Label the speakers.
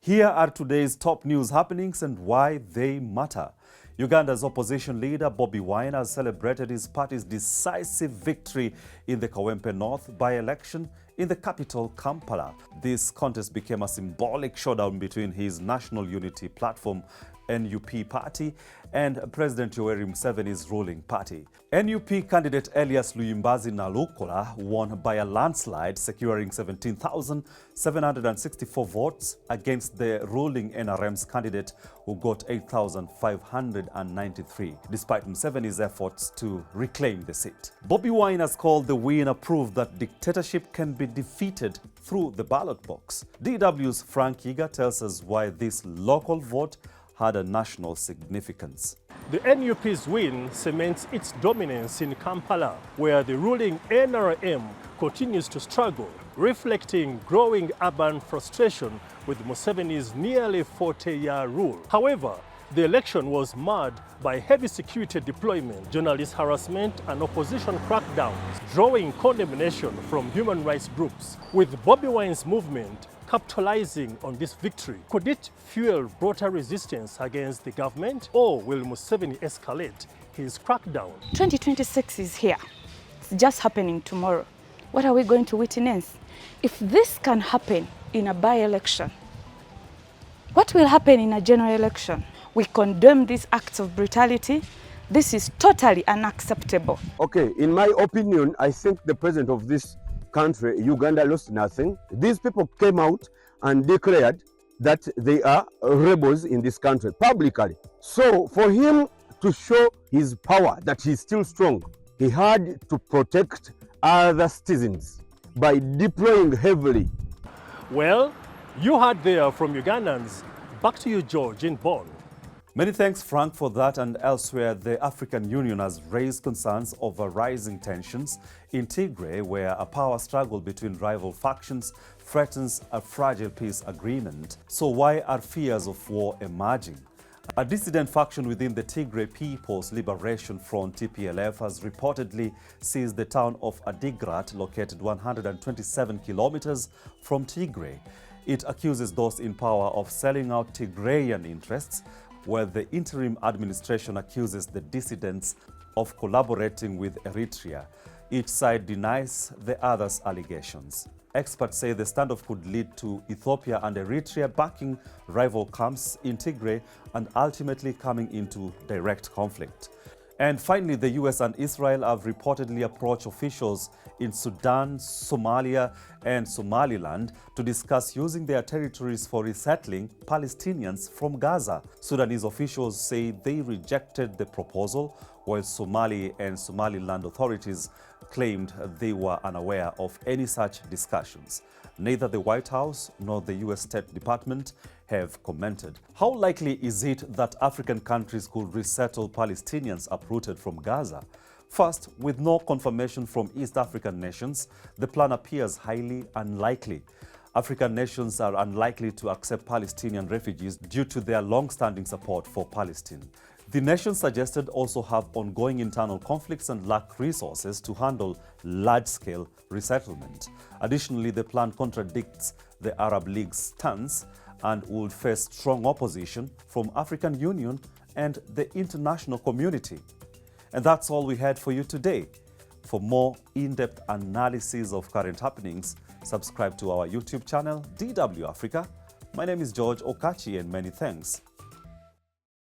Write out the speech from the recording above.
Speaker 1: Here are today's top news happenings and why they matter. Uganda's opposition leader Bobi Wine has celebrated his party's decisive victory in the Kawempe North by-election in the capital, Kampala. This contest became a symbolic showdown between his National Unity Platform NUP party and President Yoweri Museveni's ruling party. NUP candidate Elias Luyimbazi Nalukola won by a landslide, securing 17,764 votes against the ruling NRM's candidate who got 8,593, despite Museveni's efforts to reclaim the seat. Bobi Wine has called the win a proof that dictatorship can be defeated through the ballot box. DW's Frank Yiga tells us why this local vote had a national significance.
Speaker 2: The NUP's win cements its dominance in Kampala, where the ruling NRM continues to struggle, reflecting growing urban frustration with Museveni's nearly 40-year rule. However, the election was marred by heavy security deployment, journalist harassment, and opposition crackdowns, drawing condemnation from human rights groups. With Bobi Wine's movement capitalizing on this victory, could it fuel broader resistance against the government, or will Museveni escalate his crackdown?
Speaker 3: 2026 is here. It's just happening tomorrow. What are we going to witness? If this can happen in a by-election, what will happen in a general election? We condemn these acts of brutality. This is totally unacceptable.
Speaker 4: Okay, in my opinion, I think the president of this country, Uganda, lost nothing. These people came out and declared that they are rebels in this country publicly. So for him to show his power, that he's still strong, he had to protect other citizens by deploying heavily.
Speaker 2: Well, you heard there from Ugandans. Back to you, George, in Bonn.
Speaker 1: Many thanks, Frank, for that. And elsewhere, the African Union has raised concerns over rising tensions in Tigray, where a power struggle between rival factions threatens a fragile peace agreement. So why are fears of war emerging? A dissident faction within the Tigray People's Liberation Front, TPLF, has reportedly seized the town of Adigrat, located 127 kilometers from Tigray. It accuses those in power of selling out Tigrayan interests, where the interim administration accuses the dissidents of collaborating with Eritrea. Each side denies the other's allegations. Experts say the standoff could lead to Ethiopia and Eritrea backing rival camps in Tigray and ultimately coming into direct conflict. And finally, the US and Israel have reportedly approached officials in Sudan, Somalia, and Somaliland to discuss using their territories for resettling Palestinians from Gaza. Sudanese officials say they rejected the proposal, while Somali and Somaliland authorities claimed they were unaware of any such discussions. Neither the White House nor the US State Department have commented. How likely is it that African countries could resettle Palestinians uprooted from Gaza? First, with no confirmation from East African nations, the plan appears highly unlikely. African nations are unlikely to accept Palestinian refugees due to their long-standing support for Palestine. The nations suggested also have ongoing internal conflicts and lack resources to handle large-scale resettlement. Additionally, the plan contradicts the Arab League's stance and would face strong opposition from African Union and the international community. And that's all we had for you today. For more in-depth analysis of current happenings, subscribe to our YouTube channel, DW Africa. My name is George Okachi, and many thanks.